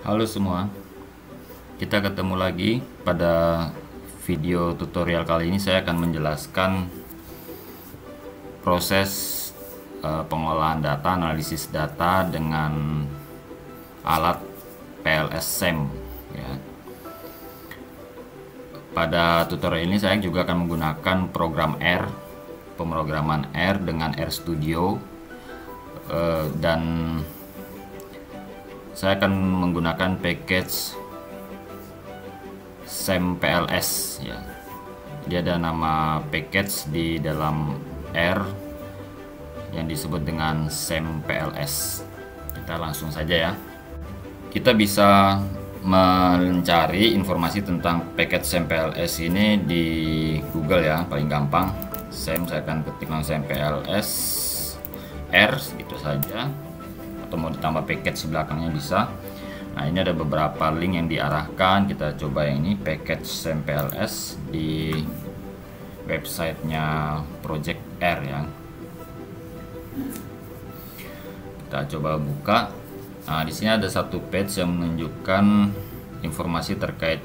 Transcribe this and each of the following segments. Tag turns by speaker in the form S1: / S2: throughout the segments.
S1: Halo semua, kita ketemu lagi. Pada video tutorial kali ini saya akan menjelaskan proses pengolahan data, analisis data dengan alat PLS SEM ya. Pada tutorial ini saya juga akan menggunakan program R, pemrograman R dengan RStudio, dan saya akan menggunakan package SEM PLS ya. Dia ada nama package di dalam R yang disebut dengan SEM PLS. Kita langsung saja ya. Kita bisa mencari informasi tentang package SEM PLS ini di Google ya, paling gampang. SEM, saya akan ketik SEM PLS R gitu saja, atau mau ditambah package belakangnya bisa. Nah, ini ada beberapa link yang diarahkan. Kita coba yang ini, package SEM PLS di websitenya Project R ya. Kita coba buka. Nah, di sini ada satu page yang menunjukkan informasi terkait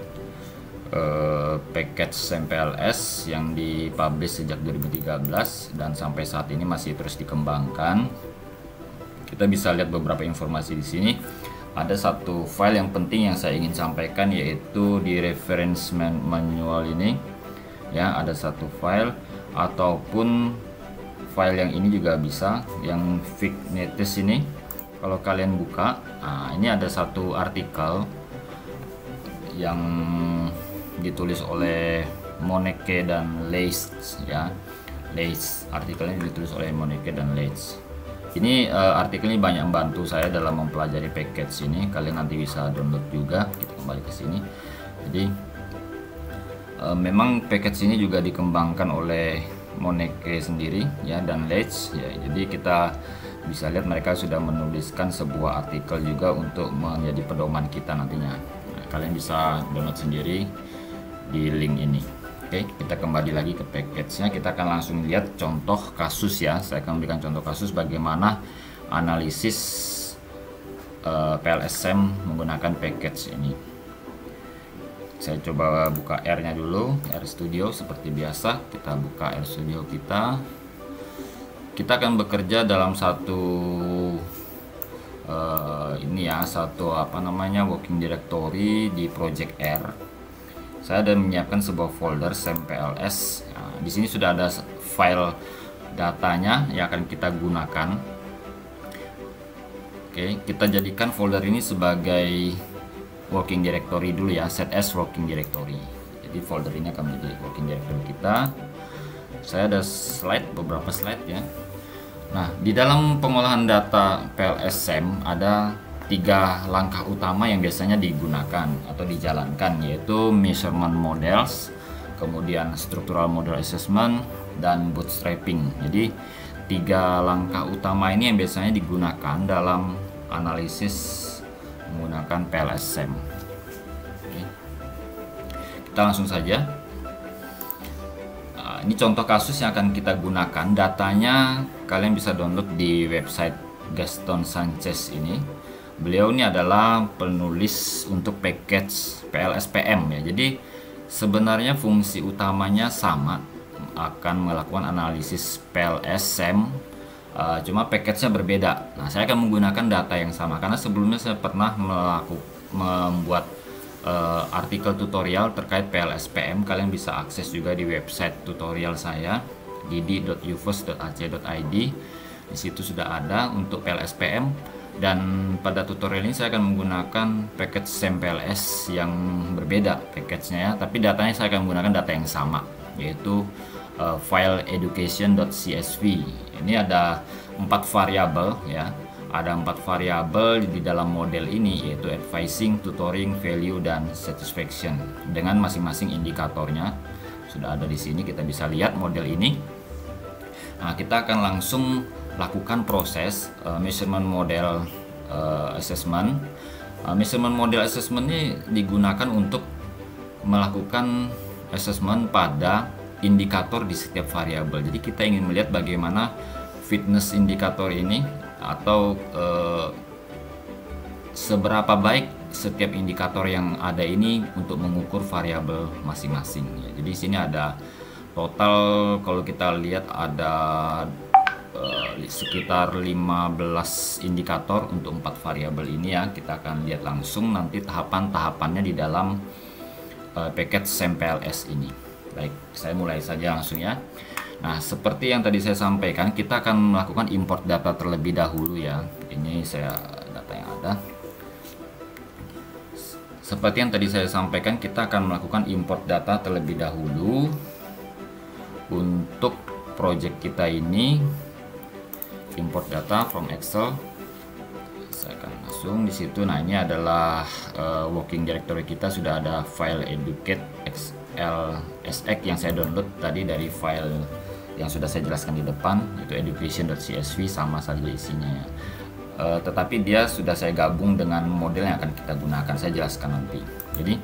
S1: package SEM PLS yang dipublish sejak 2013 dan sampai saat ini masih terus dikembangkan. Kita bisa lihat beberapa informasi di sini. Ada satu file yang penting yang saya ingin sampaikan, yaitu di reference manual ini ya, ada satu file, ataupun file yang ini juga bisa, yang Vignetis ini. Kalau kalian buka, nah ini ada satu artikel yang ditulis oleh Moneke dan Leitz ya. Leitz, artikelnya ditulis oleh Moneke dan Leitz. Ini artikel ini banyak membantu saya dalam mempelajari package ini. Kalian nanti bisa download juga. Kita kembali ke sini. Jadi memang package ini juga dikembangkan oleh Moneke sendiri ya, dan Leitz ya. Jadi kita bisa lihat mereka sudah menuliskan sebuah artikel juga untuk menjadi pedoman kita nantinya. Nah, kalian bisa download sendiri di link ini. Oke, kita kembali lagi ke package-nya. Kita akan langsung lihat contoh kasus ya. Saya akan memberikan contoh kasus bagaimana analisis PLS SEM menggunakan package ini. Saya coba buka R-nya dulu, RStudio seperti biasa. Kita buka RStudio kita. Kita akan bekerja dalam satu ini ya, satu working directory di Project R. Saya sudah menyiapkan sebuah folder SEM PLS. Nah, di sini sudah ada file datanya yang akan kita gunakan. Oke, kita jadikan folder ini sebagai working directory dulu ya, set as working directory. Jadi folder ini akan menjadi working directory kita. Saya ada beberapa slide ya. Nah, di dalam pengolahan data PLS SEM ada 3 langkah utama yang biasanya digunakan atau dijalankan, yaitu measurement models, kemudian structural model assessment, dan bootstrapping. Jadi 3 langkah utama ini yang biasanya digunakan dalam analisis menggunakan PLS SEM. Oke. Kita langsung saja. Ini contoh kasus yang akan kita gunakan. Datanya kalian bisa download di website Gaston Sanchez ini. Beliau ini adalah penulis untuk package PLSPM ya. Jadi sebenarnya fungsi utamanya sama, akan melakukan analisis PLS SEM, cuma package-nya berbeda. Nah, saya akan menggunakan data yang sama karena sebelumnya saya pernah membuat artikel tutorial terkait PLSPM. Kalian bisa akses juga di website tutorial saya, didi.ufos.ac.id. Di situ sudah ada untuk PLSPM. Dan pada tutorial ini saya akan menggunakan package SEM PLS yang berbeda package-nya ya, tapi datanya saya akan menggunakan data yang sama, yaitu file education.csv. Ini ada 4 variabel ya. Ada 4 variabel di dalam model ini, yaitu advising, tutoring, value, dan satisfaction, dengan masing-masing indikatornya sudah ada di sini. Kita bisa lihat model ini. Nah, kita akan langsung lakukan proses measurement model assessment. Measurement model assessment ini digunakan untuk melakukan assessment pada indikator di setiap variabel. Jadi kita ingin melihat bagaimana fitness indikator ini, atau seberapa baik setiap indikator yang ada ini untuk mengukur variabel masing-masing ya. Jadi sini ada total, kalau kita lihat ada sekitar 15 indikator untuk 4 variabel ini ya. Kita akan lihat langsung nanti tahapan-tahapannya di dalam package SAMPLS ini. Baik, saya mulai saja langsung ya. Nah, seperti yang tadi saya sampaikan, kita akan melakukan import data terlebih dahulu ya. Ini saya data yang ada. Seperti yang tadi saya sampaikan, kita akan melakukan import data terlebih dahulu untuk project kita ini. Import data from Excel. Saya akan langsung di situ. Nah, ini adalah working directory kita, sudah ada file educate xlsx yang saya download tadi dari file yang sudah saya jelaskan di depan, yaitu education.csv, sama saja isinya ya. Tetapi dia sudah saya gabung dengan model yang akan kita gunakan, saya jelaskan nanti. Jadi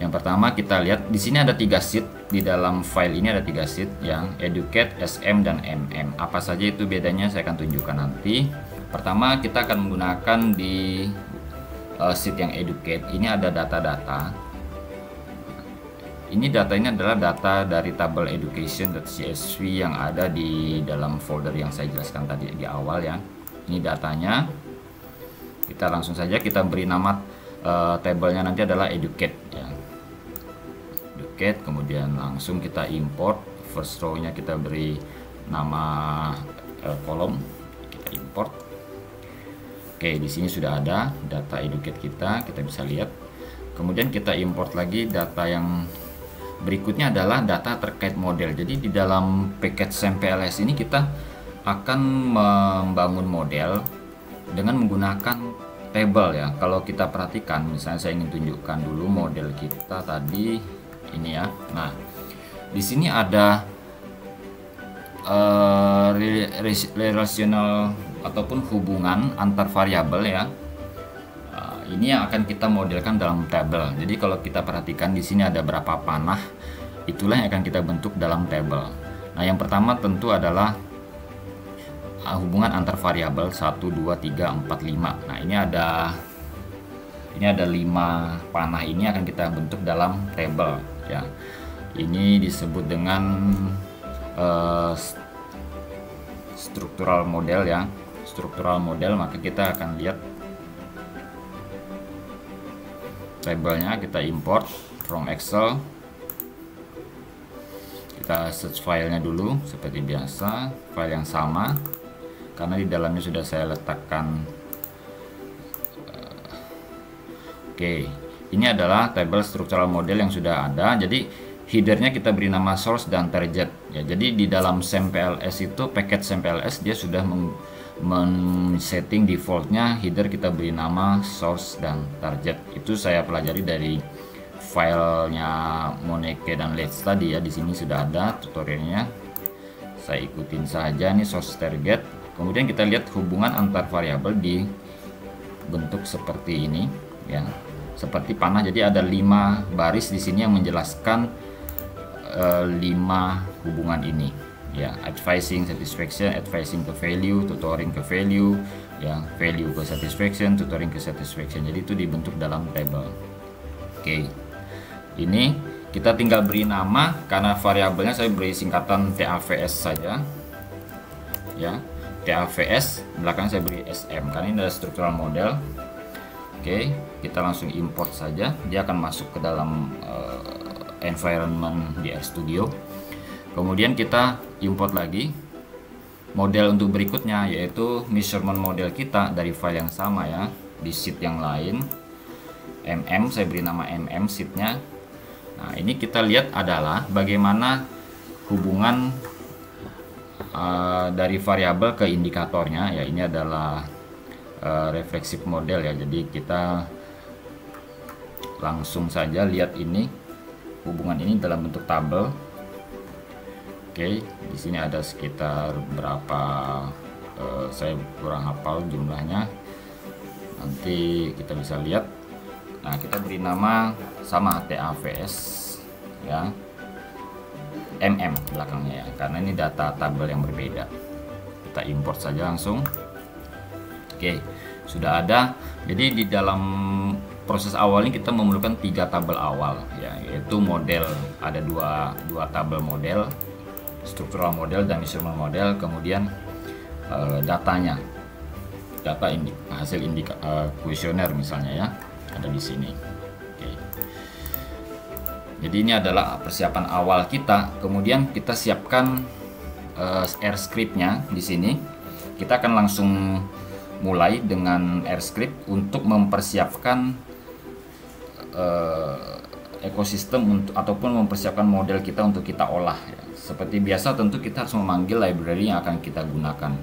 S1: yang pertama kita lihat di sini ada 3 sheet, di dalam file ini ada 3 sheet yang educate, sm, dan mm. Apa saja itu bedanya saya akan tunjukkan nanti. Pertama kita akan menggunakan di sheet yang educate, ini ada data-data. Ini data ini adalah data dari tabel education.csv yang ada di dalam folder yang saya jelaskan tadi di awal ya. Ini datanya. Kita langsung saja kita beri nama tabelnya nanti adalah educate ya. Educate, kemudian langsung kita import. First row-nya kita beri nama kolom, kita import. Oke, di sini sudah ada data educate kita bisa lihat. Kemudian kita import lagi data yang berikutnya adalah data terkait model. Jadi di dalam package SAMPLS ini kita akan membangun model dengan menggunakan table ya. Kalau kita perhatikan, misalnya saya ingin tunjukkan dulu model kita tadi ini ya. Nah, di sini ada relational ataupun hubungan antar variabel ya. Ini yang akan kita modelkan dalam tabel. Jadi kalau kita perhatikan di sini ada berapa panah, itulah yang akan kita bentuk dalam tabel. Nah, yang pertama tentu adalah hubungan antar variabel 1, 2, 3, 4, 5. Nah, ini ada 5 panah, ini akan kita bentuk dalam tabel ya. Ini disebut dengan struktural model ya. Struktural model, maka kita akan lihat tabelnya, kita import from Excel. Kita search filenya dulu seperti biasa, file yang sama karena di dalamnya sudah saya letakkan. Oke, ini adalah tabel struktural model yang sudah ada. Jadi headernya kita beri nama source dan target ya. Jadi di dalam SAMPLS itu, package SAMPLS dia sudah men-setting defaultnya header kita beri nama source dan target. Itu saya pelajari dari filenya Moneke dan Let's tadi ya. Di sini sudah ada tutorialnya, saya ikutin saja. Nih source target. Kemudian kita lihat hubungan antar variabel dibentuk seperti ini ya, seperti panah. Jadi ada 5 baris di sini yang menjelaskan 5 hubungan ini ya. Advising satisfaction, advising ke value, tutoring ke value ya, value ke satisfaction, tutoring ke satisfaction. Jadi itu dibentuk dalam table. Oke, ini kita tinggal beri nama, karena variabelnya saya beri singkatan TAVS saja ya. TAVS, belakang saya beri SM karena ini adalah struktural model. Oke, kita langsung import saja, dia akan masuk ke dalam environment di RStudio. Kemudian kita import lagi model untuk berikutnya, yaitu measurement model kita dari file yang sama ya, di sheet yang lain. Saya beri nama sheetnya. Nah, ini kita lihat adalah bagaimana hubungan dari variabel ke indikatornya ya. Ini adalah reflexive model ya. Jadi kita langsung saja lihat ini hubungan ini dalam bentuk tabel. Oke, di sini ada sekitar berapa, saya kurang hafal jumlahnya. Nanti kita bisa lihat. Nah, kita beri nama sama TAVS ya, belakangnya ya, karena ini data tabel yang berbeda. Kita import saja langsung. Oke, sudah ada. Jadi di dalam proses awal ini kita memerlukan 3 tabel awal ya, yaitu model, ada dua tabel model, struktural model dan measurement model, kemudian datanya, data hasil kuesioner misalnya ya, ada di sini. Oke. Jadi ini adalah persiapan awal kita. Kemudian kita siapkan R script-nya di sini. Kita akan langsung mulai dengan R script untuk mempersiapkan ekosistem ataupun mempersiapkan model kita untuk kita olah ya. Seperti biasa tentu kita harus memanggil library yang akan kita gunakan.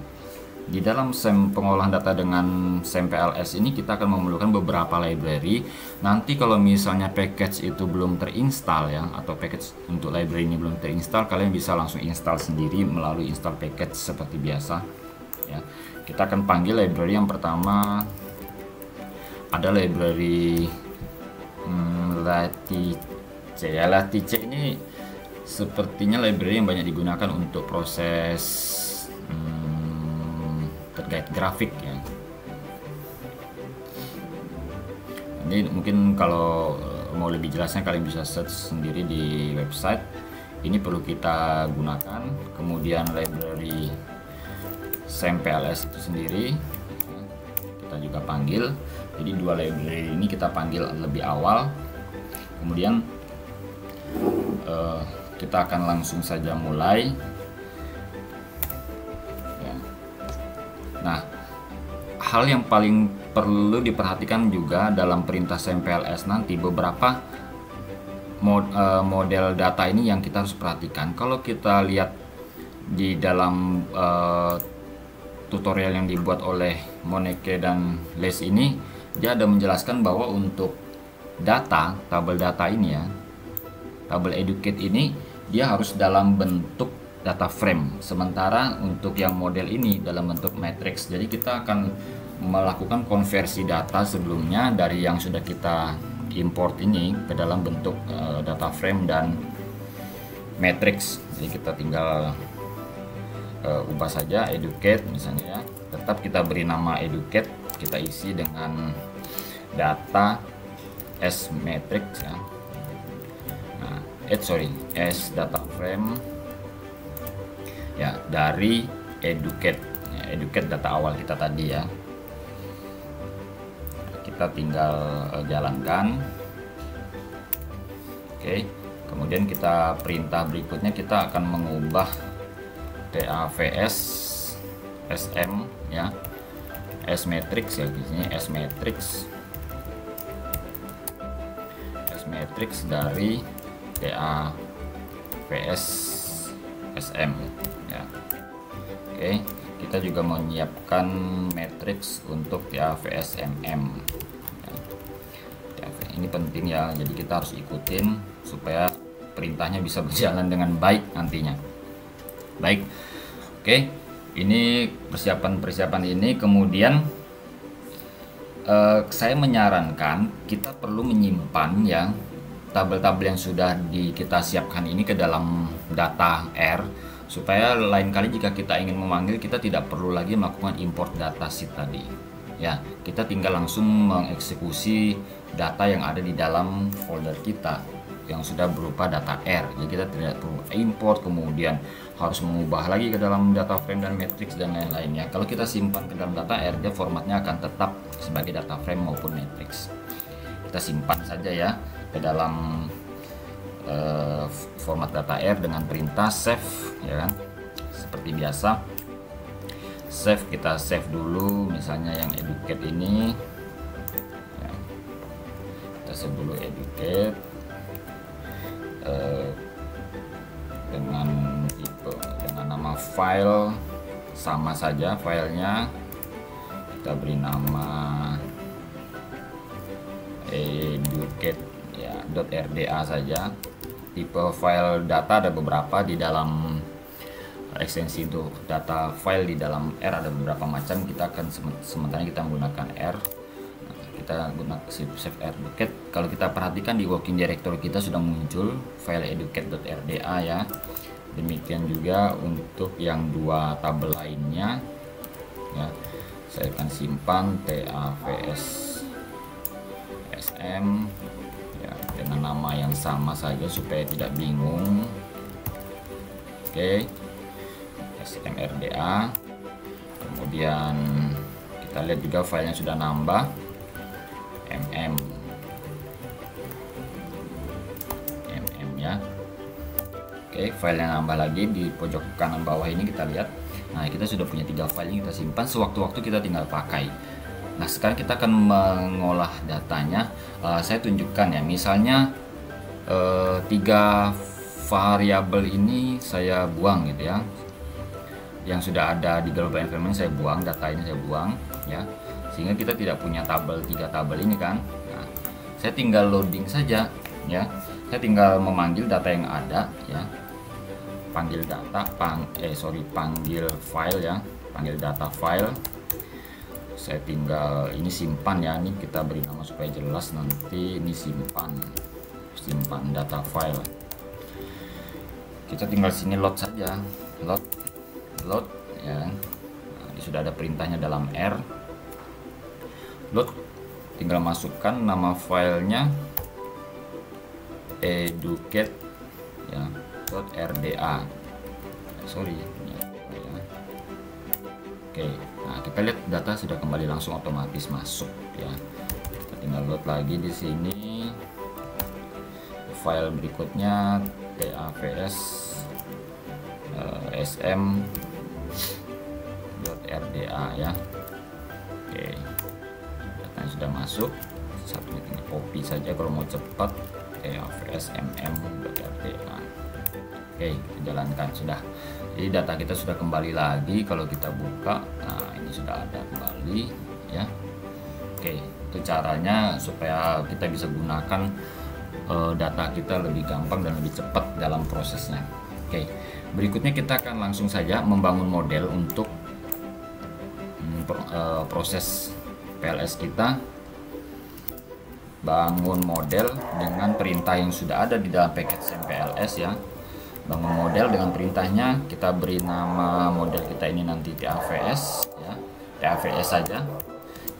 S1: Di dalam pengolahan data dengan SAM-PLS ini kita akan memerlukan beberapa library. Nanti kalau misalnya package itu belum terinstall ya, atau package untuk library ini belum terinstall, kalian bisa langsung install sendiri melalui install package seperti biasa ya. Kita akan panggil library yang pertama, ada library Latice ya. Latice ini sepertinya library yang banyak digunakan untuk proses terkait grafik ya. Ini mungkin kalau mau lebih jelasnya kalian bisa search sendiri di website. Ini perlu kita gunakan. Kemudian library SAM-PLS itu sendiri kita juga panggil. Jadi dua library ini kita panggil lebih awal. Kemudian kita akan langsung saja mulai. Nah, hal yang paling perlu diperhatikan juga dalam perintah SAM-PLS nanti, beberapa model data ini yang kita harus perhatikan. Kalau kita lihat di dalam tutorial yang dibuat oleh Moneke dan Les ini, dia ada menjelaskan bahwa untuk data, tabel data ini ya, tabel educate ini, dia harus dalam bentuk data frame, sementara untuk yang model ini dalam bentuk matrix. Jadi kita akan melakukan konversi data sebelumnya dari yang sudah kita import ini ke dalam bentuk data frame dan matrix. Jadi kita tinggal ubah saja educate misalnya ya, tetap kita beri nama educate, kita isi dengan data s matrix ya. Nah, s data frame ya, dari educate ya, educate data awal kita tadi ya. Kita tinggal jalankan. Oke, kemudian kita perintah berikutnya, kita akan mengubah TAVS SM ya, S matrix ya, di sini S matrix dari TAVS SM ya. Oke, kita juga menyiapkan matrix untuk TAVSMM ya. Ini penting ya, jadi kita harus ikutin supaya perintahnya bisa berjalan dengan baik nantinya. Baik, oke, ini persiapan ini. Kemudian saya menyarankan kita perlu menyimpan ya tabel-tabel yang sudah kita siapkan ini ke dalam data R, supaya lain kali jika kita ingin memanggil, kita tidak perlu lagi melakukan import datasheet tadi ya. Kita tinggal langsung mengeksekusi data yang ada di dalam folder kita yang sudah berupa data R. Jadi kita tidak perlu import kemudian harus mengubah lagi ke dalam data frame dan matrix dan lain-lainnya. Kalau kita simpan ke dalam data R, dia formatnya akan tetap sebagai data frame maupun matrix. Kita simpan saja ya ke dalam format data R dengan perintah save ya kan, seperti biasa. Save, kita save dulu misalnya yang educate ini ya. Kita save dulu educate dengan tipe, dengan nama file sama saja filenya, kita beri nama educate ya .rda saja. Tipe file data ada beberapa di dalam ekstensi untuk data file di dalam R, ada beberapa macam. Kita akan sementara kita menggunakan R. Kita gunakan save educate. Kalau kita perhatikan di working directory kita sudah muncul file educate.rda ya. Demikian juga untuk yang dua tabel lainnya ya. Saya akan simpan TAVS PLSM ya, dengan nama yang sama saja supaya tidak bingung. Oke, SMRDA. Kemudian kita lihat juga filenya sudah nambah, mm ya. Oke, filenya nambah lagi di pojok kanan bawah ini kita lihat. Nah, kita sudah punya 3 file yang kita simpan, sewaktu-waktu kita tinggal pakai. Nah, sekarang kita akan mengolah datanya. Saya tunjukkan ya, misalnya 3 variabel ini saya buang gitu ya, yang sudah ada di global environment saya buang, data ini saya buang ya, sehingga kita tidak punya tabel 3 tabel ini kan. Nah, saya tinggal loading saja ya, saya tinggal memanggil data yang ada ya, panggil data, panggil file ya, panggil data file. Saya tinggal ini simpan ya, ini kita beri nama supaya jelas, nanti ini simpan data file. Kita tinggal sini load saja, load ya. Nah, ini sudah ada perintahnya dalam R load, tinggal masukkan nama filenya educate ya, .rda. Sorry ya. Oke, nah kita lihat data sudah kembali langsung otomatis masuk ya. Kita tinggal load lagi di sini. File berikutnya TAVS sm.rda ya. Oke, datanya sudah masuk. Satu ini tinggal copy saja kalau mau cepat, TAVS mm.rda. Oke, kita jalankan sudah. Jadi data kita sudah kembali lagi. Kalau kita buka, nah ini sudah ada kembali ya. Oke, itu caranya supaya kita bisa gunakan data kita lebih gampang dan lebih cepat dalam prosesnya. Oke, berikutnya kita akan langsung saja membangun model untuk proses PLS kita. Bangun model dengan perintah yang sudah ada di dalam package MPLS ya. Bangun model dengan perintahnya, kita beri nama model kita ini nanti TAVS ya, TAVS saja.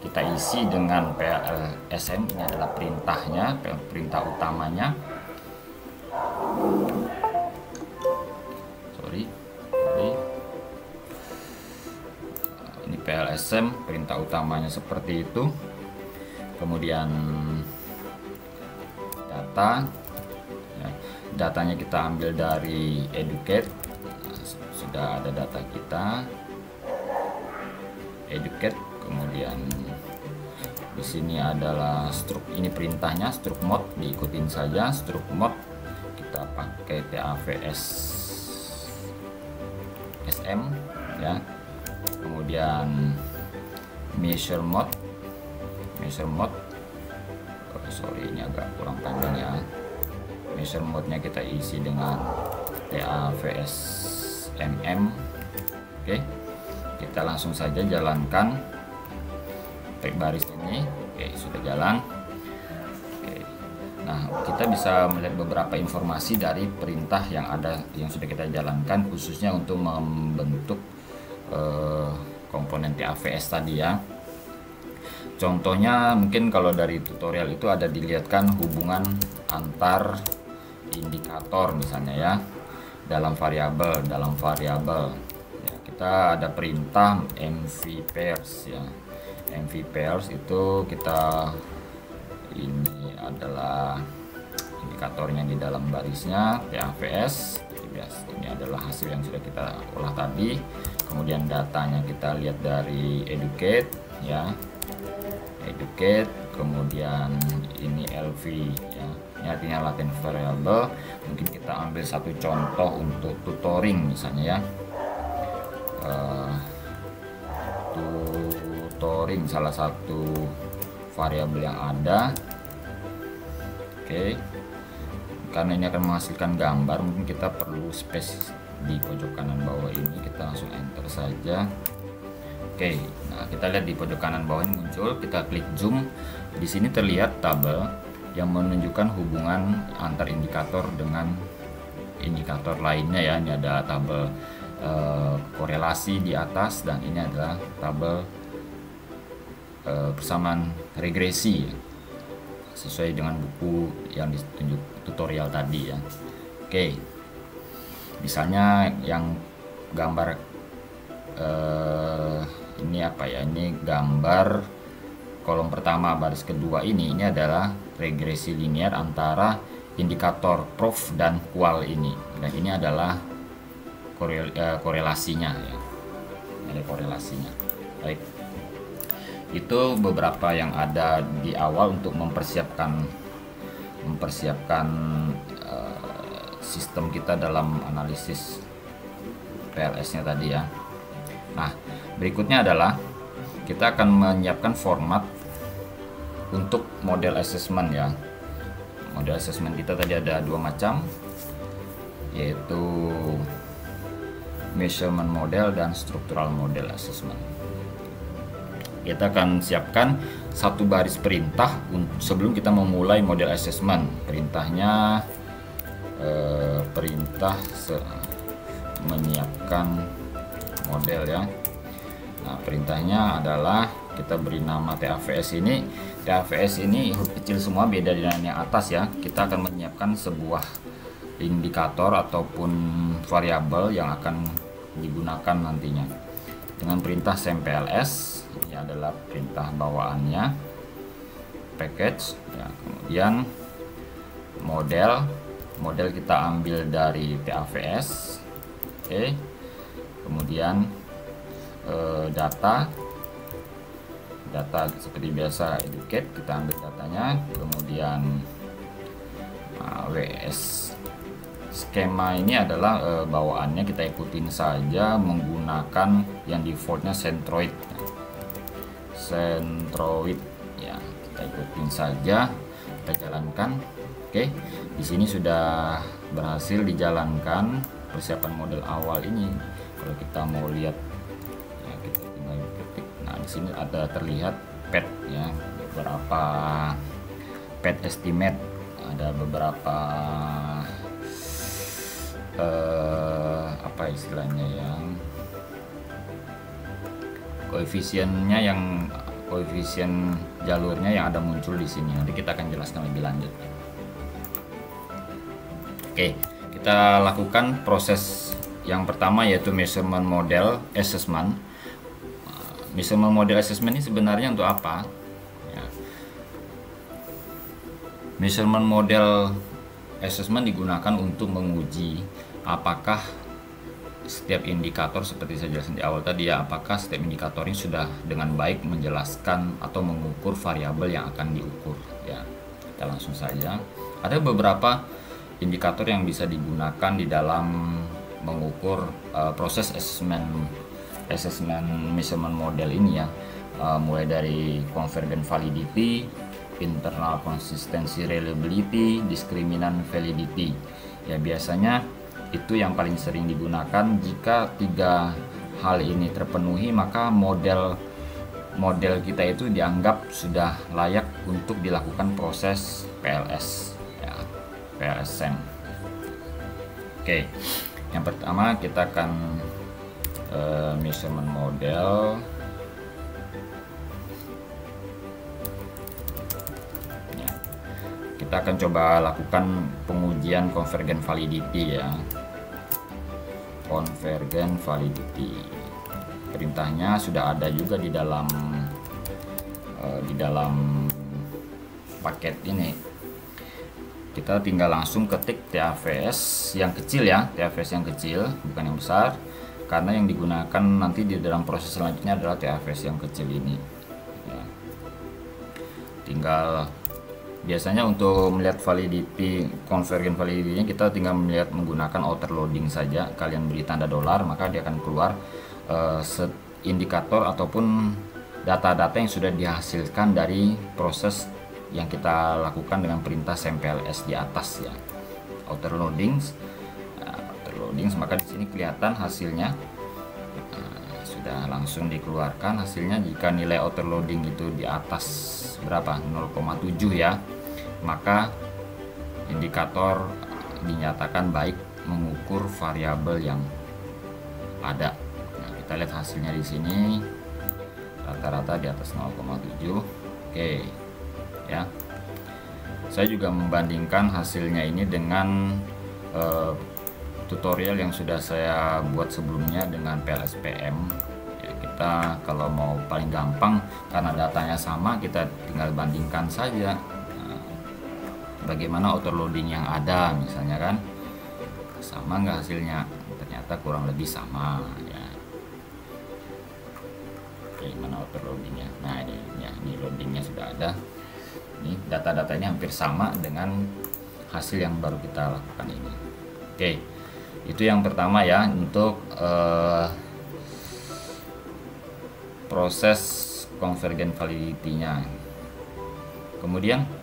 S1: Kita isi dengan PLSM, ini adalah perintahnya, perintah utamanya. Ini PLSM, perintah utamanya seperti itu. Kemudian data ya, datanya kita ambil dari educate. Nah, sudah ada data kita educate. Kemudian di sini adalah struct, ini perintahnya struct mode, diikutin saja struct mode. Kita pakai TAVS SM ya. Kemudian measure mode, sorry ini agak kurang panjang ya. Measure mode nya kita isi dengan TAVS mm. Oke, kita langsung saja jalankan baik baris ini. Oke, sudah jalan. Oke, nah kita bisa melihat beberapa informasi dari perintah yang ada, yang sudah kita jalankan, khususnya untuk membentuk komponen TAVS tadi ya. Contohnya mungkin kalau dari tutorial itu ada dilihatkan hubungan antar indikator misalnya ya, dalam variabel ya, kita ada perintah mv pairs ya. mv pairs itu kita, ini adalah indikatornya di dalam barisnya TAVS. Ini adalah hasil yang sudah kita olah tadi. Kemudian datanya kita lihat dari educate ya, educate. Kemudian ini LV ya, ini artinya latent variable. Mungkin kita ambil satu contoh untuk tutoring misalnya ya, tutoring salah satu variabel yang ada. Oke, karena ini akan menghasilkan gambar, mungkin kita perlu space di pojok kanan bawah ini. Kita langsung enter saja. Oke, nah kita lihat di pojok kanan bawah ini muncul, kita klik zoom. Di sini terlihat tabel yang menunjukkan hubungan antar indikator dengan indikator lainnya ya. Ini ada tabel korelasi di atas, dan ini adalah tabel persamaan regresi sesuai dengan buku yang ditunjuk tutorial tadi ya. Oke, misalnya yang gambar ini apa ya, ini gambar kolom pertama baris kedua ini adalah regresi linear antara indikator prof dan kual ini, dan ini adalah korelasinya ya, ada korelasinya. Baik, itu beberapa yang ada di awal untuk mempersiapkan sistem kita dalam analisis PLS-nya tadi ya. Nah, berikutnya adalah kita akan menyiapkan format untuk model assessment ya. Model assessment kita tadi ada dua macam, yaitu measurement model dan structural model assessment. Kita akan siapkan satu baris perintah sebelum kita memulai model assessment. Perintahnya perintah menyiapkan model ya. Nah, perintahnya adalah kita beri nama TAVS ini. TAVS ini huruf kecil semua, beda dengan yang atas ya. Kita akan menyiapkan sebuah indikator ataupun variabel yang akan digunakan nantinya dengan perintah SEMPLS. Ini adalah perintah bawaannya, package ya. Kemudian model kita ambil dari TAVS. Oke. Kemudian data seperti biasa educate, kita ambil datanya. Kemudian WS skema ini adalah bawaannya, kita ikutin saja menggunakan yang defaultnya Centroid ya, kita ikutin saja, kita jalankan. Oke, di sini sudah berhasil dijalankan persiapan model awal ini. Kalau kita mau lihat ya, kita tinggal ketik. Nah, di sini ada terlihat pad ya, beberapa pad estimate, ada beberapa apa istilahnya yang koefisien jalurnya yang ada muncul di sini. Nanti kita akan jelaskan lebih lanjut. Oke, kita lakukan proses yang pertama, yaitu measurement model assessment. Measurement model assessment ini sebenarnya untuk apa ya? Measurement model assessment digunakan untuk menguji apakah setiap indikator, seperti saya jelaskan di awal tadi ya, apakah setiap indikator ini sudah dengan baik menjelaskan atau mengukur variabel yang akan diukur ya. Kita langsung saja, ada beberapa indikator yang bisa digunakan di dalam mengukur proses assessment measurement model ini ya, mulai dari convergent validity, internal consistency reliability, discriminant validity ya. Biasanya itu yang paling sering digunakan. Jika tiga hal ini terpenuhi, maka model kita itu dianggap sudah layak untuk dilakukan proses PLS ya, PLS-SEM. Oke, yang pertama kita akan measurement model ya. Kita akan coba lakukan pengujian convergent validity ya. Convergent validity, perintahnya sudah ada juga di dalam paket ini. Kita tinggal langsung ketik TAVS yang kecil ya, TAVS yang kecil, bukan yang besar, karena yang digunakan nanti di dalam proses selanjutnya adalah TAVS yang kecil ini ya. Tinggal biasanya untuk melihat validity, convergent validity-nya kita tinggal melihat menggunakan outer loading saja. Kalian beri tanda dolar, maka dia akan keluar indikator ataupun data-data yang sudah dihasilkan dari proses yang kita lakukan dengan perintah SEMPLS di atas ya. Outer loadings, maka di sini kelihatan hasilnya. Sudah langsung dikeluarkan hasilnya. Jika nilai outer loading itu di atas berapa, 0,7 ya, maka indikator dinyatakan baik mengukur variabel yang ada. Nah, kita lihat hasilnya di sini rata-rata di atas 0,7. Oke ya. Saya juga membandingkan hasilnya ini dengan tutorial yang sudah saya buat sebelumnya dengan PLSPM. Ya, kita kalau mau paling gampang karena datanya sama, kita tinggal bandingkan saja bagaimana overloading yang ada, misalnya kan, sama nggak hasilnya, ternyata kurang lebih sama ya. Bagaimana overloadingnya? Nah ini loadingnya sudah ada, ini data-datanya hampir sama dengan hasil yang baru kita lakukan ini. Oke, itu yang pertama ya, untuk proses convergent validity-nya. Kemudian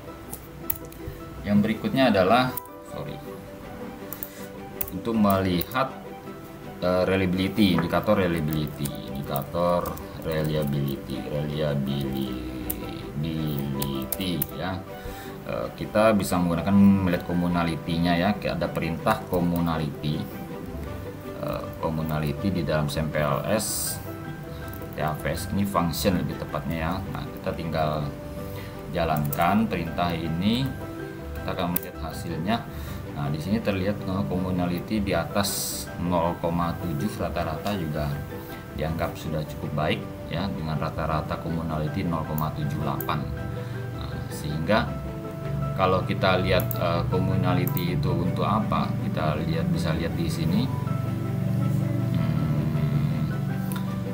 S1: yang berikutnya adalah untuk melihat reliability, indikator reliability ya. Kita bisa menggunakan melihat commonality-nya ya. Ada perintah commonality di dalam SAMPLS TAVS, ini function lebih tepatnya ya. Nah, kita tinggal jalankan perintah ini, kita akan melihat hasilnya. Nah, di sini terlihat commonality di atas 0,7, rata-rata juga dianggap sudah cukup baik ya, dengan rata-rata commonality 0,78. Nah, sehingga kalau kita lihat commonality itu untuk apa, kita bisa lihat di sini.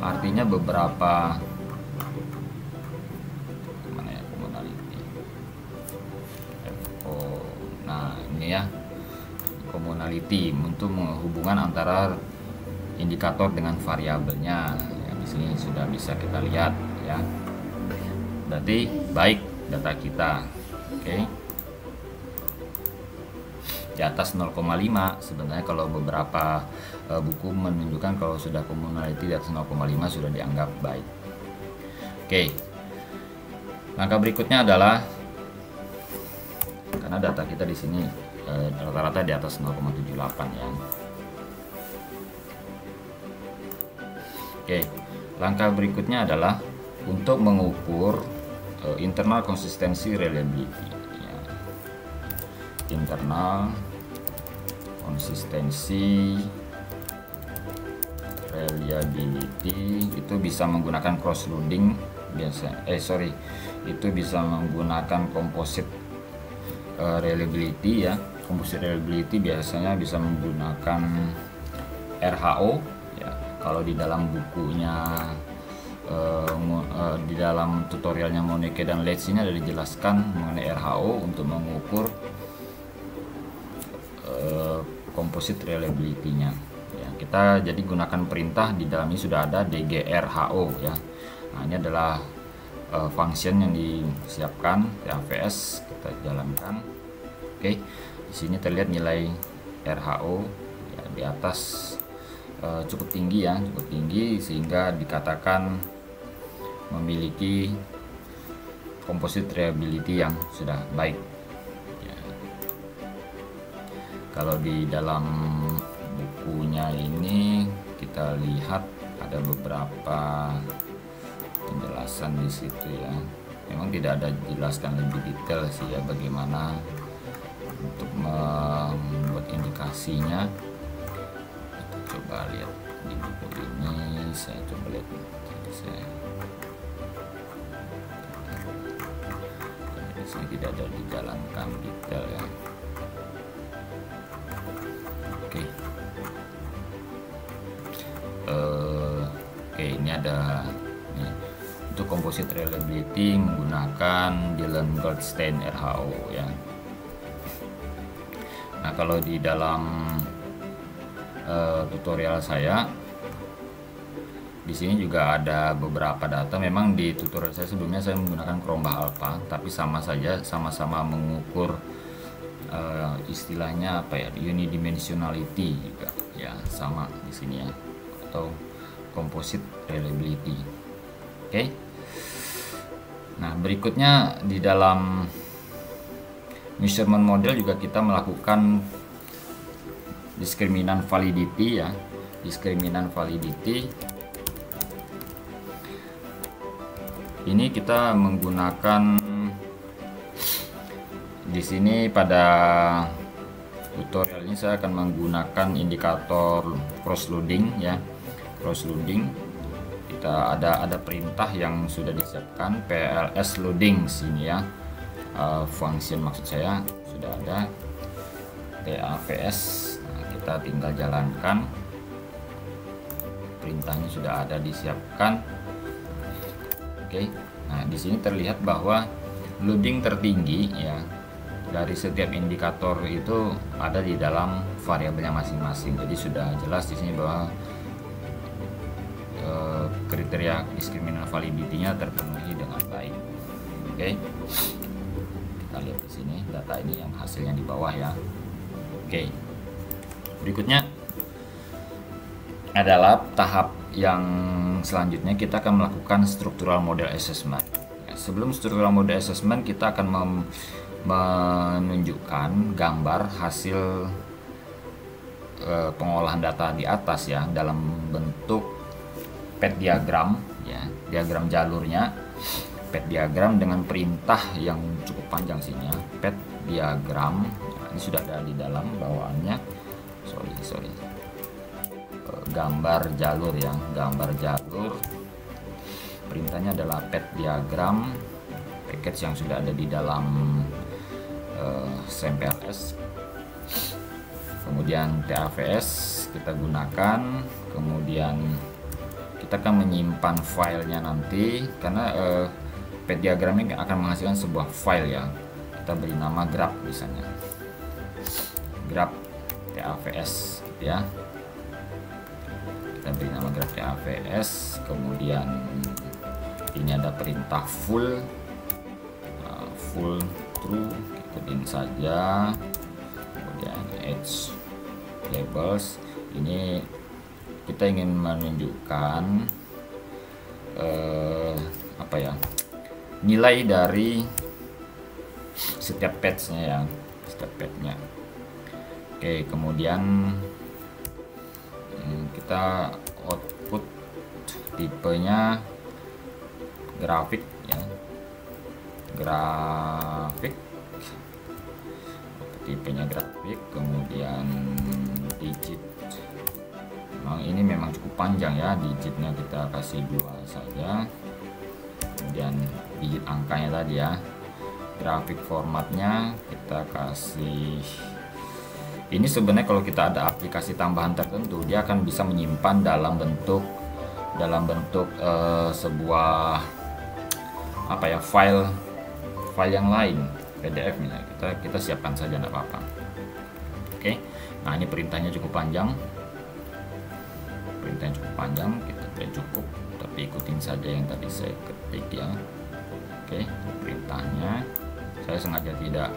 S1: Artinya beberapa mana ya commonality. Nah, ini ya commonality untuk menghubungan antara indikator dengan variabelnya ya, di sini sudah bisa kita lihat ya. Berarti baik data kita. Oke. Di atas 0,5 sebenarnya, kalau beberapa buku menunjukkan kalau sudah commonality di atas 0,5 sudah dianggap baik. Oke. Langkah berikutnya adalah, karena data kita di sini rata-rata di atas 0,78 ya. Oke, langkah berikutnya adalah untuk mengukur internal consistency reliability ya. Internal consistency reliability itu bisa menggunakan cross loading itu bisa menggunakan composite reliability ya. Composite reliability biasanya bisa menggunakan RHO ya. Kalau di dalam bukunya di dalam tutorialnya Moneke dan Let's ini ada dijelaskan mengenai RHO untuk mengukur composite reliability-nya ya. Kita jadi gunakan perintah di dalamnya sudah ada DGRHO ya. Nah, ini adalah function yang disiapkan TAVS, kita jalankan. Oke, di sini terlihat nilai RHO ya, di atas cukup tinggi ya, cukup tinggi sehingga dikatakan memiliki composite reliability yang sudah baik ya. Kalau di dalam bukunya ini kita lihat ada beberapa penjelasan di situ ya. Memang tidak ada jelaskan lebih detail sih ya bagaimana untuk membuat indikasinya. Kita coba lihat di buku ini, saya coba lihat di sini tidak ada dijalankan detail ya. Oke. Oke, ini ada nih, untuk composite reliability menggunakan Dillon Goldstein RHO ya. Nah, kalau di dalam tutorial saya di sini juga ada beberapa data. Memang di tutorial saya sebelumnya saya menggunakan Chromebah Alpha, tapi sama saja, sama-sama mengukur istilahnya apa ya, unidimensionality juga ya, sama di sini ya, atau composite reliability. Oke. Nah, berikutnya di dalam measurement model juga kita melakukan diskriminan validity ya. Diskriminan validity ini kita menggunakan Di sini pada tutorial ini saya akan menggunakan indikator cross loading ya. Cross loading, kita ada perintah yang sudah disiapkan, PLS loading sini ya. Function maksud saya sudah ada, TAVS. Nah, kita tinggal jalankan, perintahnya sudah ada disiapkan. Oke, nah di sini terlihat bahwa loading tertinggi ya dari setiap indikator itu ada di dalam variabelnya masing-masing. Jadi sudah jelas di sini bahwa kriteria discriminant validity-nya terpenuhi dengan baik. Oke, kita lihat di sini data ini yang hasilnya di bawah ya. Oke, berikutnya adalah tahap yang selanjutnya, kita akan melakukan structural model assessment. Sebelum structural model assessment, kita akan menunjukkan gambar hasil pengolahan data di atas ya, dalam bentuk pet diagram ya, diagram jalurnya, pet diagram dengan perintah yang cukup panjang sini ya, pet diagram. Nah, ini sudah ada di dalam bawaannya, sorry gambar jalur ya, gambar jalur, perintahnya adalah pet diagram, package yang sudah ada di dalam SampleS. Kemudian TAVS kita gunakan, kemudian kita akan menyimpan filenya nanti, karena pet diagram ini akan menghasilkan sebuah file ya. Kita beri nama graph misalnya, graph TAVS gitu ya. Kita beri nama graph TAVS, kemudian ini ada perintah full true, ikutin saja. Kemudian edge labels, ini kita ingin menunjukkan apa ya, nilai dari setiap patch-nya ya, setiap patch-nya. Oke, kemudian kita output tipenya grafik ya, grafik, tipenya grafik, kemudian digit. Ini memang cukup panjang ya, digitnya kita kasih 2 saja, kemudian digit angkanya tadi ya. Grafik formatnya kita kasih, ini sebenarnya kalau kita ada aplikasi tambahan tertentu, dia akan bisa menyimpan dalam bentuk sebuah apa ya, file yang lain, PDF misalnya, kita siapkan saja, tidak apa-apa. Oke, nah ini perintahnya cukup panjang, kita tidak cukup, tapi ikutin saja yang tadi saya ketik ya. Oke, perintahnya saya sengaja tidak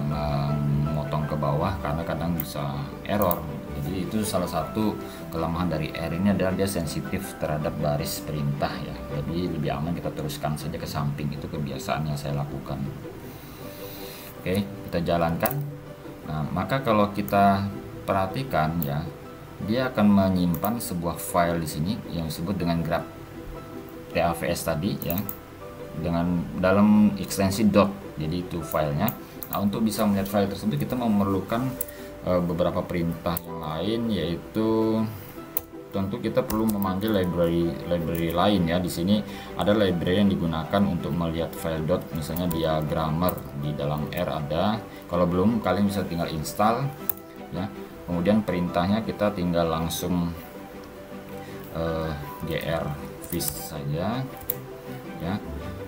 S1: memotong ke bawah karena kadang bisa error. Jadi itu salah satu kelemahan dari R ini adalah dia sensitif terhadap baris perintah ya. Jadi lebih aman kita teruskan saja ke samping, itu kebiasaan yang saya lakukan. Oke, kita jalankan. Nah, maka kalau kita perhatikan ya, dia akan menyimpan sebuah file di sini yang disebut dengan graph TAVS tadi ya, dengan dalam ekstensi dot. Jadi itu filenya. Nah, untuk bisa melihat file tersebut kita memerlukan beberapa perintah yang lain, yaitu tentu kita perlu memanggil library lain ya. Di sini ada library yang digunakan untuk melihat file dot, misalnya diagrammer di dalam R ada. Kalau belum, kalian bisa tinggal install ya. Kemudian perintahnya kita tinggal langsung grfish saja ya.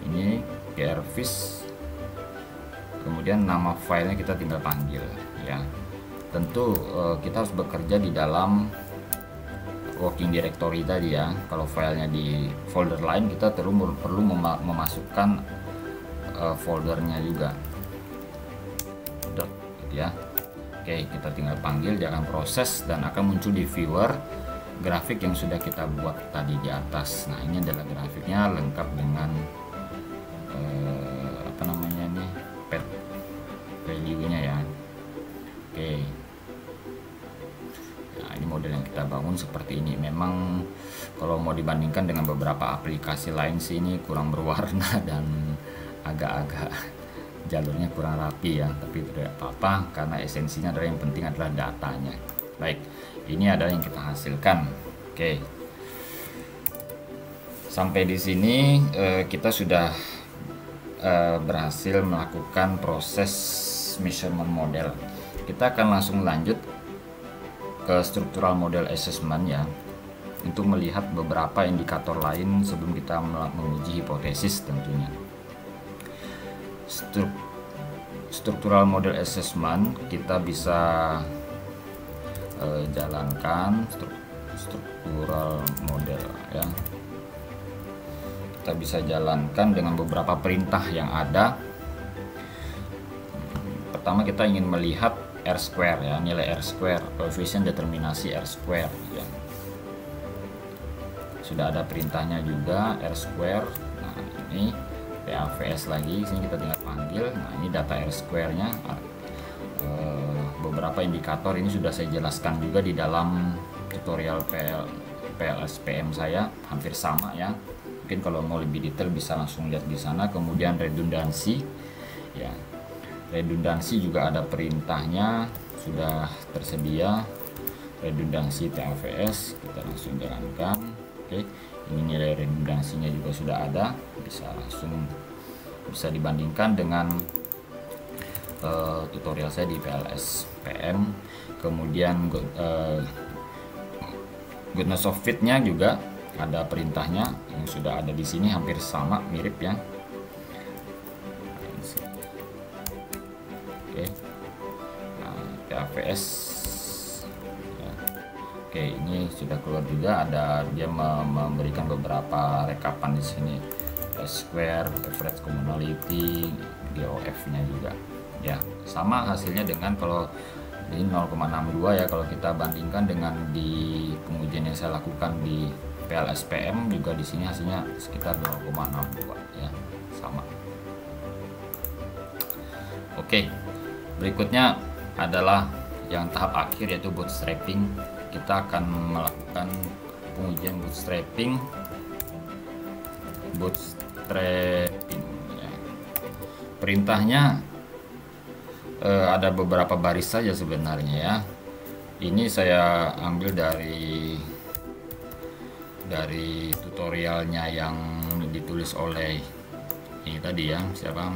S1: Ini grfish, kemudian nama filenya kita tinggal panggil ya. Tentu kita harus bekerja di dalam working directory tadi ya. Kalau filenya di folder lain, kita perlu memasukkan foldernya juga dot gitu ya. Oke, kita tinggal panggil, dia akan proses dan akan muncul di viewer grafik yang sudah kita buat tadi di atas. Nah, ini adalah grafiknya lengkap dengan apa namanya nih, pet value-nya ya. Oke, nah ini model yang kita bangun seperti ini. Memang kalau mau dibandingkan dengan beberapa aplikasi lain sih, ini kurang berwarna dan agak-agak jalurnya kurang rapi ya, tapi tidak apa-apa karena esensinya adalah yang penting adalah datanya. Baik, ini adalah yang kita hasilkan. Oke, sampai di sini kita sudah berhasil melakukan proses measurement model. Kita akan langsung lanjut ke structural model assessment ya, untuk melihat beberapa indikator lain sebelum kita menguji hipotesis tentunya. Structural model assessment kita bisa jalankan structural model ya. Kita bisa jalankan dengan beberapa perintah yang ada. Pertama kita ingin melihat R square ya, nilai R square, koefisien determinasi R square ya. Sudah ada perintahnya juga R square. Nah, ini PAVS lagi, sini kita tinggal panggil. Nah, ini data R square nya. Beberapa indikator ini sudah saya jelaskan juga di dalam tutorial PLSPM saya, hampir sama ya. Mungkin kalau mau lebih detail bisa langsung lihat di sana. Kemudian redundansi ya, redundansi juga ada perintahnya sudah tersedia. Redundansi PAVS kita langsung jalankan. Oke, ini nilai redundansinya juga sudah ada, bisa dibandingkan dengan tutorial saya di PLSPM. Kemudian goodness of fit-nya juga ada perintahnya yang sudah ada di sini, hampir sama, mirip ya. Oke, nah, PAVS ya. Oke, ini sudah keluar juga, ada dia memberikan beberapa rekapan di sini, S square, average commonality, GOF-nya juga ya, sama hasilnya dengan kalau ini 0,62 ya. Kalau kita bandingkan dengan di pengujian yang saya lakukan di PLSPM juga, di sini hasilnya sekitar 0,62 ya, sama. Oke, berikutnya adalah yang tahap akhir yaitu bootstrapping. Kita akan melakukan pengujian bootstrapping ya. Perintahnya ada beberapa baris saja sebenarnya ya. Ini saya ambil dari tutorialnya yang ditulis oleh ini tadi ya, siapa,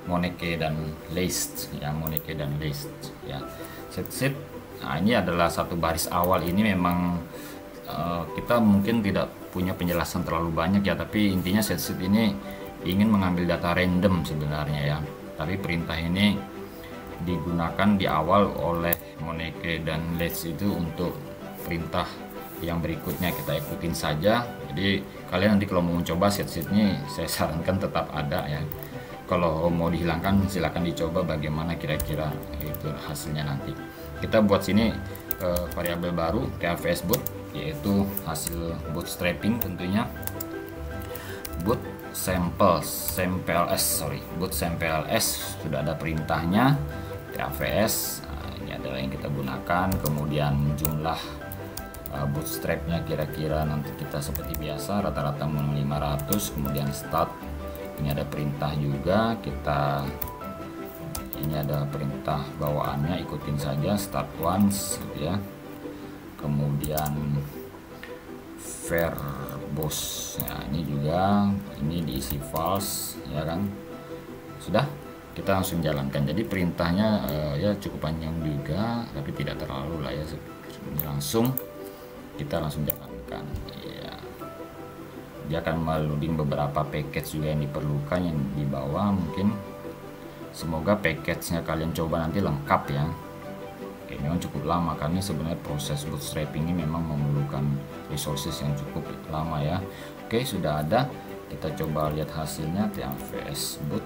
S1: Moneke dan Leist ya, Moneke dan Leist ya. Set. Nah, ini adalah satu baris awal. Ini memang kita mungkin tidak punya penjelasan terlalu banyak ya, tapi intinya set ini ingin mengambil data random sebenarnya ya. Tapi perintah ini digunakan di awal oleh Moneke dan Leist itu untuk perintah yang berikutnya, kita ikutin saja. Jadi kalian nanti kalau mau mencoba set ini saya sarankan tetap ada ya. Kalau mau dihilangkan silahkan dicoba bagaimana kira-kira itu hasilnya nanti. Kita buat sini variabel baru PAVS boot, yaitu hasil bootstrapping tentunya. Boot samples sudah ada perintahnya PAVS. Nah, ini adalah yang kita gunakan. Kemudian jumlah bootstrapnya kira-kira nanti kita seperti biasa rata-rata 500. Kemudian start, ini ada perintah juga, ini ada perintah bawaannya, ikutin saja, start once gitu ya. Kemudian verbose, nah ini juga, ini diisi false ya kan. Sudah, kita langsung jalankan. Jadi perintahnya ya cukup panjang juga, tapi tidak terlalu lah ya. Kita langsung jalankan ya. Dia akan meloading beberapa package juga yang diperlukan yang di bawah. Mungkin semoga package-nya kalian coba nanti lengkap ya. Oke, memang cukup lama karena sebenarnya proses bootstrapping ini memang memerlukan resources yang cukup lama ya. Oke, sudah ada. Kita coba lihat hasilnya PAVS boot.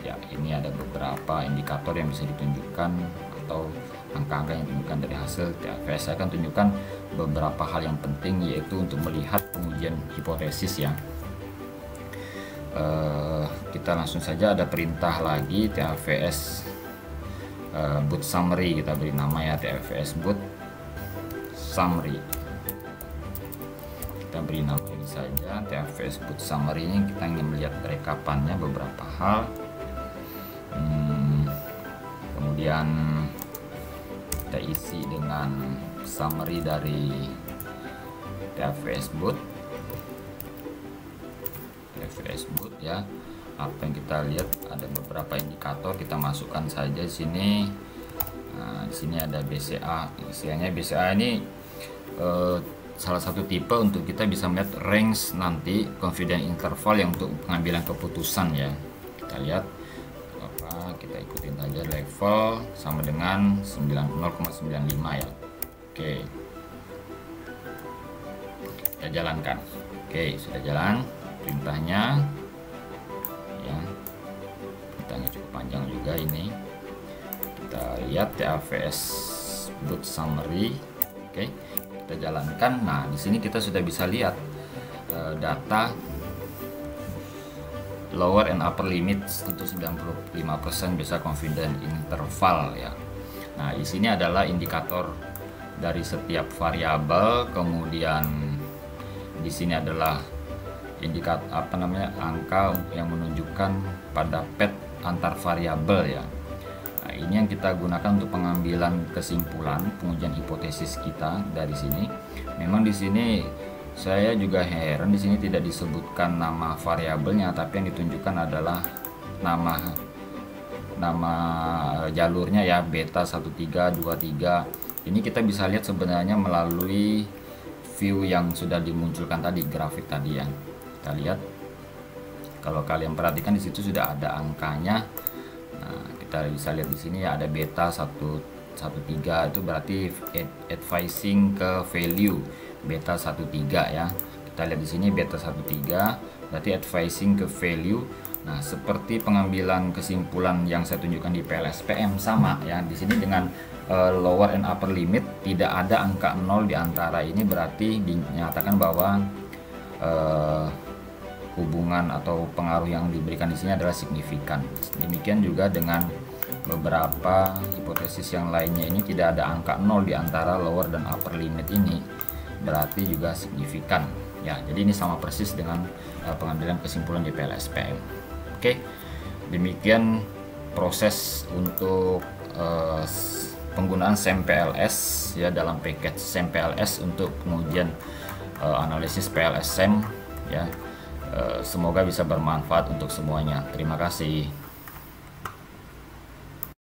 S1: Ya, ini ada beberapa indikator yang bisa ditunjukkan atau angka-angka yang ditunjukkan dari hasil PAVS. Saya akan tunjukkan beberapa hal yang penting, yaitu untuk melihat pengujian hipotesis ya. Kita langsung saja, ada perintah lagi PAVS boot summary, kita beri nama ya PAVS boot summary. Kita beri nama ini saja. saja TFS Boot Summary ini. Kita ingin melihat rekapannya beberapa hal. Kemudian kita isi dengan summary dari TFS Boot ya. Apa yang kita lihat, ada beberapa indikator, kita masukkan saja di sini. Nah, di sini ada BCA. Istilahnya BCA ini salah satu tipe untuk kita bisa melihat range nanti confidence interval yang untuk pengambilan keputusan ya. Kita lihat apa, kita ikutin aja level sama dengan 0,95 ya. Oke, kita jalankan. Oke, sudah jalan perintahnya ya. Perintahnya cukup panjang juga ini. Kita lihat TFS Boot Summary. Oke, kita jalankan. Nah, di sini kita sudah bisa lihat data lower and upper limit untuk 95% bisa confidence interval ya. Nah, di sini adalah indikator dari setiap variabel, kemudian di sini adalah indikator angka yang menunjukkan pada pet antar variabel ya. Nah, ini yang kita gunakan untuk pengambilan kesimpulan pengujian hipotesis kita dari sini. Memang di sini saya juga heran, di sini tidak disebutkan nama variabelnya, tapi yang ditunjukkan adalah nama jalurnya ya, beta 1323. Ini kita bisa lihat sebenarnya melalui view yang sudah dimunculkan tadi, grafik tadi ya. Kita lihat, kalau kalian perhatikan di situ sudah ada angkanya. Nah, kita bisa lihat di sini ya, ada beta 113, itu berarti advising ke value beta 13 ya. Kita lihat di sini beta 13 berarti advising ke value. Nah, seperti pengambilan kesimpulan yang saya tunjukkan di PLSPM sama ya. Di sini dengan lower and upper limit tidak ada angka 0 di antara ini, berarti dinyatakan bahwa hubungan atau pengaruh yang diberikan di sini adalah signifikan. Demikian juga dengan beberapa hipotesis yang lainnya, ini tidak ada angka 0 di antara lower dan upper limit ini, berarti juga signifikan ya. Jadi ini sama persis dengan pengambilan kesimpulan di PLSPM. Oke, demikian proses untuk penggunaan SAM-PLS ya, dalam package SAM-PLS untuk pengujian analisis PLS SAM ya. Semoga bisa bermanfaat untuk semuanya. Terima kasih.